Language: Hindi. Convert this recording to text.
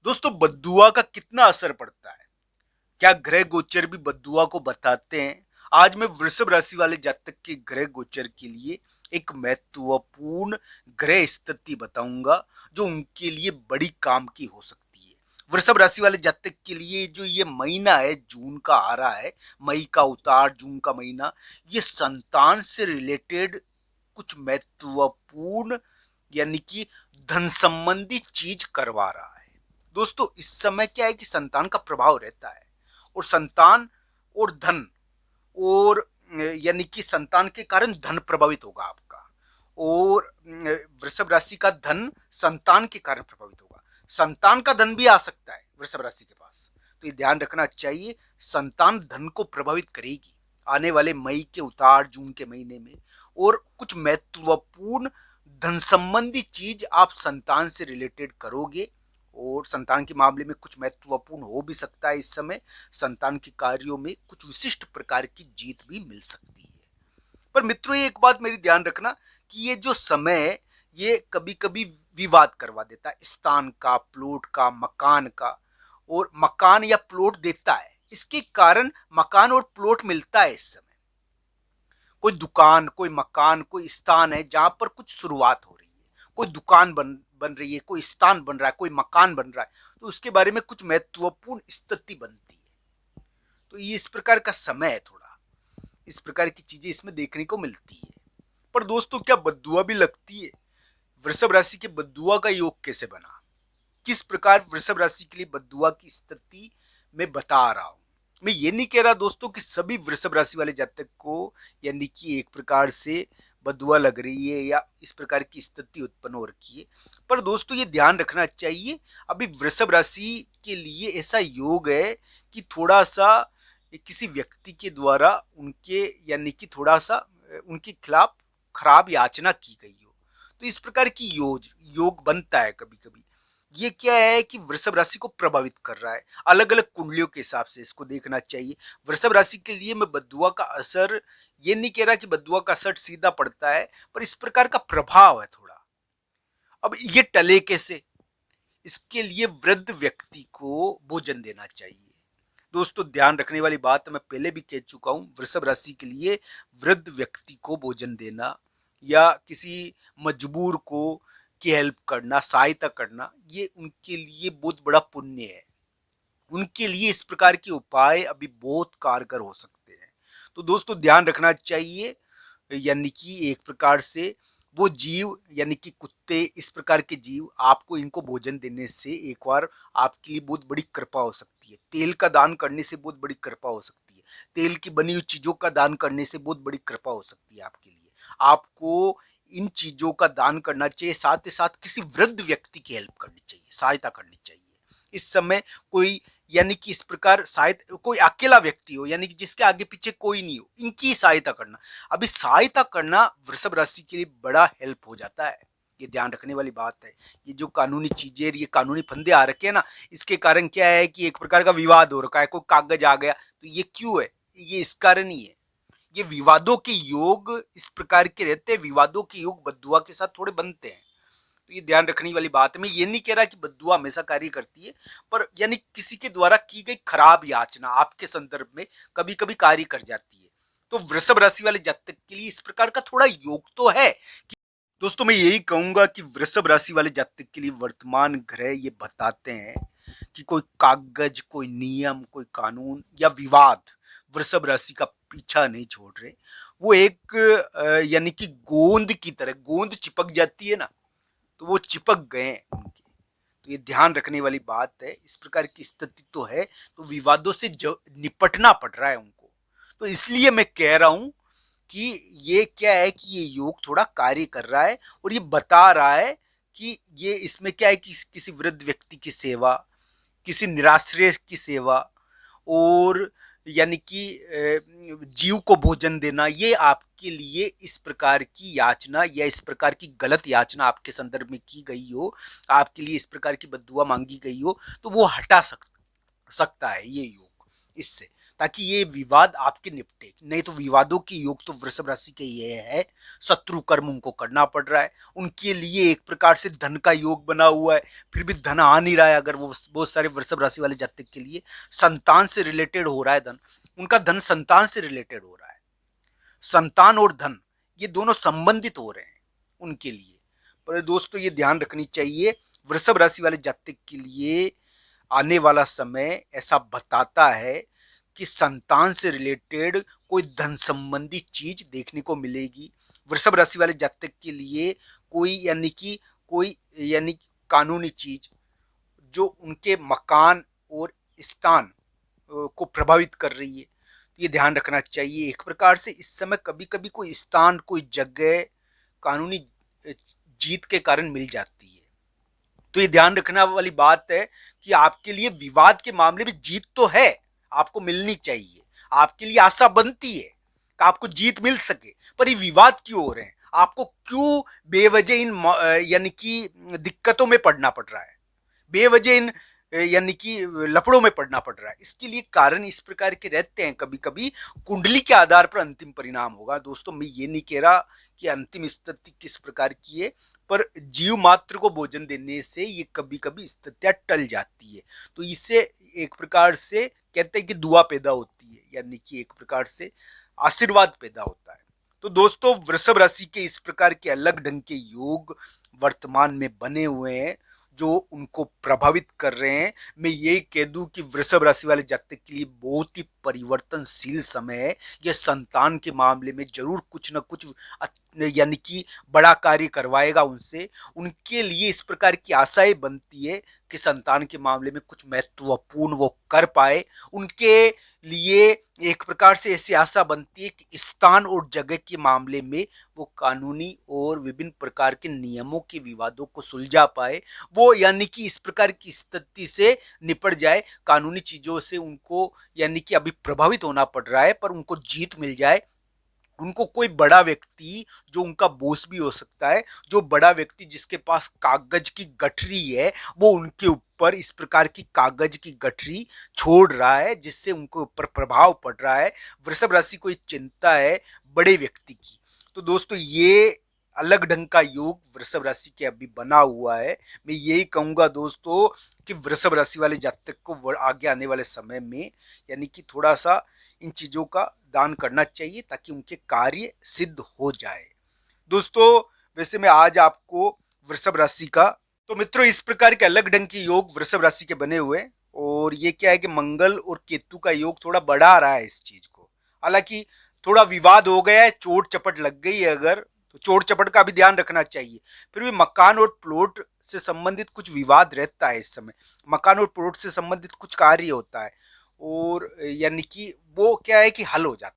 दोस्तों, बद्दुआ का कितना असर पड़ता है? क्या ग्रह गोचर भी बद्दुआ को बताते हैं? आज मैं वृषभ राशि वाले जातक के ग्रह गोचर के लिए एक महत्वपूर्ण ग्रह स्थिति बताऊंगा जो उनके लिए बड़ी काम की हो सकती है। वृषभ राशि वाले जातक के लिए जो ये महीना है, जून का आ रहा है, मई का उतार, जून का महीना, ये संतान से रिलेटेड कुछ महत्वपूर्ण यानी कि धन संबंधी चीज करवा रहा है। दोस्तों, इस समय क्या है कि संतान का प्रभाव रहता है, और संतान और धन, और यानी कि संतान के कारण धन प्रभावित होगा आपका, और वृषभ राशि का धन संतान के कारण प्रभावित होगा। संतान का धन भी आ सकता है वृषभ राशि के पास, तो ये ध्यान रखना चाहिए। संतान धन को प्रभावित करेगी आने वाले मई के उतार, जून के महीने में, और कुछ महत्वपूर्ण धन संबंधी चीज आप संतान से रिलेटेड करोगे, और संतान के मामले में कुछ महत्वपूर्ण हो भी सकता है। इस समय संतान के कार्यों में कुछ विशिष्ट प्रकार की जीत भी मिल सकती है। पर मित्रों, ये एक बात मेरी ध्यान रखना कि ये जो समय है, ये कभी कभी विवाद करवा देता है, स्थान का, प्लॉट का, मकान का, और मकान या प्लॉट देता है। इसके कारण मकान और प्लॉट मिलता है इस समय। कोई दुकान, कोई मकान, कोई स्थान है जहां पर कुछ शुरुआत हो रही है, कोई दुकान बन बन रही है, कोई स्थान बन रहा है, कोई मकान बन रहा है, तो उसके बारे में कुछ महत्वपूर्ण स्थिति बनती है। तो ये इस प्रकार का समय है, थोड़ा इस प्रकार की चीजें इसमें देखने को मिलती है। पर दोस्तों, क्या बद्दुआ भी लगती है? वृषभ राशि के बद्दुआ का योग कैसे बना, किस प्रकार वृषभ राशि के लिए बद्दुआ की स्थिति में बता रहा हूं। मैं ये नहीं कह रहा दोस्तों कि सभी वृषभ राशि वाले जातक को यानी कि एक प्रकार से बदुआ लग रही है या इस प्रकार की स्थिति उत्पन्न हो रखी है। पर दोस्तों, ये ध्यान रखना चाहिए, अभी वृषभ राशि के लिए ऐसा योग है कि थोड़ा सा किसी व्यक्ति के द्वारा उनके यानी कि थोड़ा सा उनके खिलाफ खराब याचना की गई हो, तो इस प्रकार की योग बनता है कभी कभी। ये क्या है कि वृषभ राशि को प्रभावित कर रहा है। अलग अलग कुंडलियों के हिसाब से इसको देखना चाहिए। वृषभ राशि के लिए मैं बद्दुआ का असर ये नहीं कह रहा कि बद्दुआ का असर सीधा पड़ता है, पर इस प्रकार का प्रभाव है थोड़ा। अब ये टले कैसे? इसके लिए वृद्ध व्यक्ति को भोजन देना चाहिए। दोस्तों, ध्यान रखने वाली बात मैं पहले भी कह चुका हूं, वृषभ राशि के लिए वृद्ध व्यक्ति को भोजन देना या किसी मजबूर को की हेल्प करना, सहायता करना, ये उनके लिए बहुत बड़ा पुण्य है। उनके लिए इस प्रकार के उपाय अभी बहुत कारगर हो सकते हैं। तो दोस्तों, ध्यान रखना चाहिए, यानी कि एक प्रकार से वो जीव यानी कि कुत्ते, इस प्रकार के जीव, आपको इनको भोजन देने से एक बार आपके लिए बहुत बड़ी कृपा हो सकती है। तेल का दान करने से बहुत बड़ी कृपा हो सकती है। तेल की बनी हुई चीजों का दान करने से बहुत बड़ी कृपा हो सकती है आपके लिए। आपको इन चीजों का दान करना चाहिए, साथ ही साथ किसी वृद्ध व्यक्ति की हेल्प करनी चाहिए, सहायता करनी चाहिए इस समय। कोई यानी कि इस प्रकार शायद कोई अकेला व्यक्ति हो, यानी कि जिसके आगे पीछे कोई नहीं हो, इनकी सहायता करना। अभी सहायता करना वृषभ राशि के लिए बड़ा हेल्प हो जाता है। ये ध्यान रखने वाली बात है। ये जो कानूनी चीजें, ये कानूनी फंदे आ रखे हैं ना, इसके कारण क्या है कि एक प्रकार का विवाद हो रखा है, कोई कागज आ गया, तो ये क्यों है? ये इस कारण ही है। ये विवादों के योग इस प्रकार के रहते हैं, विवादों के योग बद्दुआ के साथ थोड़े बनते हैं। तो ये ध्यान रखने वाली बात है। मैं ये नहीं कह रहा कि बद्दुआ हमेशा कार्य करती है, पर यानी किसी के द्वारा की गई खराब याचना आपके संदर्भ में कभी कभी कार्य कर जाती है। तो वृषभ राशि वाले जातक के लिए इस प्रकार का थोड़ा योग तो है। दोस्तों, मैं यही कहूंगा कि वृषभ राशि वाले जातक के लिए वर्तमान ग्रह ये बताते हैं कि कोई कागज, कोई नियम, कोई कानून या विवाद वृषभ राशि का पीछा नहीं छोड़ रहे। वो एक यानी कि गोंद की तरह, गोंद चिपक जाती है ना, तो वो चिपक गए हैं उनके। तो ये ध्यान रखने वाली बात है। इस प्रकार की स्थिति तो है, तो विवादों से निपटना पड़ रहा है उनको। तो इसलिए मैं कह रहा हूं कि ये क्या है कि ये योग थोड़ा कार्य कर रहा है, और ये बता रहा है कि ये इसमें क्या है कि किसी वृद्ध व्यक्ति की सेवा, किसी निराश्रय की सेवा, और यानी कि जीव को भोजन देना, ये आपके लिए इस प्रकार की याचना या इस प्रकार की गलत याचना आपके संदर्भ में की गई हो, आपके लिए इस प्रकार की बद्दुआ मांगी गई हो, तो वो हटा सकता है ये योग इससे। ताकि ये विवाद आपके निपटे। नहीं तो विवादों की योग तो वृषभ राशि के ये है, शत्रु कर्म उनको करना पड़ रहा है। उनके लिए एक प्रकार से धन का योग बना हुआ है, फिर भी धन आ नहीं रहा है। अगर वो बहुत सारे वृषभ राशि वाले जातक के लिए संतान से रिलेटेड हो रहा है धन, उनका धन संतान से रिलेटेड हो रहा है। संतान और धन ये दोनों संबंधित हो रहे हैं उनके लिए। पर दोस्तों ये ध्यान रखनी चाहिए, वृषभ राशि वाले जातक के लिए आने वाला समय ऐसा बताता है कि संतान से रिलेटेड कोई धन संबंधी चीज देखने को मिलेगी। वृषभ राशि वाले जातक के लिए कोई यानी कानूनी चीज जो उनके मकान और स्थान को प्रभावित कर रही है, ये ध्यान रखना चाहिए। एक प्रकार से इस समय कभी कभी कोई स्थान, कोई जगह कानूनी जीत के कारण मिल जाती है। तो ये ध्यान रखना वाली बात है कि आपके लिए विवाद के मामले में जीत तो है, आपको मिलनी चाहिए, आपके लिए आशा बनती है कि आपको जीत मिल सके, पर ये विवाद क्यों हो रहे हैं? आपको क्यों बेवजह इन यानी कि दिक्कतों में पड़ना पड़ रहा है, बेवजह इन यानी कि लफड़ों में पड़ना पड़ रहा है? इसके लिए कारण इस प्रकार के रहते हैं। कभी कभी कुंडली के आधार पर अंतिम परिणाम होगा। दोस्तों मैं ये नहीं कह रहा कि अंतिम स्थिति किस प्रकार की है, पर जीव मात्र को भोजन देने से ये कभी कभी स्थितियां टल जाती है। तो इससे एक प्रकार से कहते हैं कि दुआ पैदा होती है, यानी कि एक प्रकार से आशीर्वाद पैदा होता है। तो दोस्तों वृषभ राशि के इस प्रकार के अलग ढंग के योग वर्तमान में बने हुए हैं जो उनको प्रभावित कर रहे हैं। मैं यही कह दूं कि वृषभ राशि वाले जातक के लिए बहुत ही परिवर्तनशील समय है। यह संतान के मामले में जरूर कुछ न कुछ यानी कि बड़ा कार्य करवाएगा उनसे। उनके लिए इस प्रकार की आशाएं बनती है कि संतान के मामले में कुछ महत्वपूर्ण वो कर पाए। उनके लिए एक प्रकार से ऐसी आशा बनती है कि स्थान और जगह के मामले में वो कानूनी और विभिन्न प्रकार के नियमों के विवादों को सुलझा पाए। वो यानी कि इस प्रकार की स्थिति से निपट जाए, कानूनी चीजों से उनको यानी कि अभी प्रभावित होना पड़ रहा है पर उनको जीत मिल जाए। उनको कोई बड़ा व्यक्ति जो उनका बॉस भी हो सकता है, जो बड़ा व्यक्ति जिसके पास कागज की गठरी है, वो उनके ऊपर इस प्रकार की कागज की गठरी छोड़ रहा है जिससे उनको ऊपर प्रभाव पड़ रहा है। वृषभ राशि को चिंता है बड़े व्यक्ति की। तो दोस्तों ये अलग ढंग का योग वृषभ राशि के अभी बना हुआ है। मैं यही कहूंगा दोस्तों कि वृषभ राशि वाले जातक को आगे आने वाले समय में यानी कि थोड़ा सा इन चीजों का दान करना चाहिए ताकि उनके कार्य सिद्ध हो जाए। दोस्तों वैसे मैं आज आपको वृषभ राशि का, तो मित्रों इस प्रकार के अलग ढंग के योग वृषभ राशि के बने हुए हैं और ये क्या है कि मंगल और केतु का योग थोड़ा बढ़ा रहा है इस चीज को। हालांकि थोड़ा विवाद हो गया है, चोट चपट लग गई है, अगर तो चोट चपट का भी ध्यान रखना चाहिए। फिर भी मकान और प्लॉट से संबंधित कुछ विवाद रहता है इस समय, मकान और प्लॉट से संबंधित कुछ कार्य होता है और यानी कि वो क्या है कि हल हो जाता है।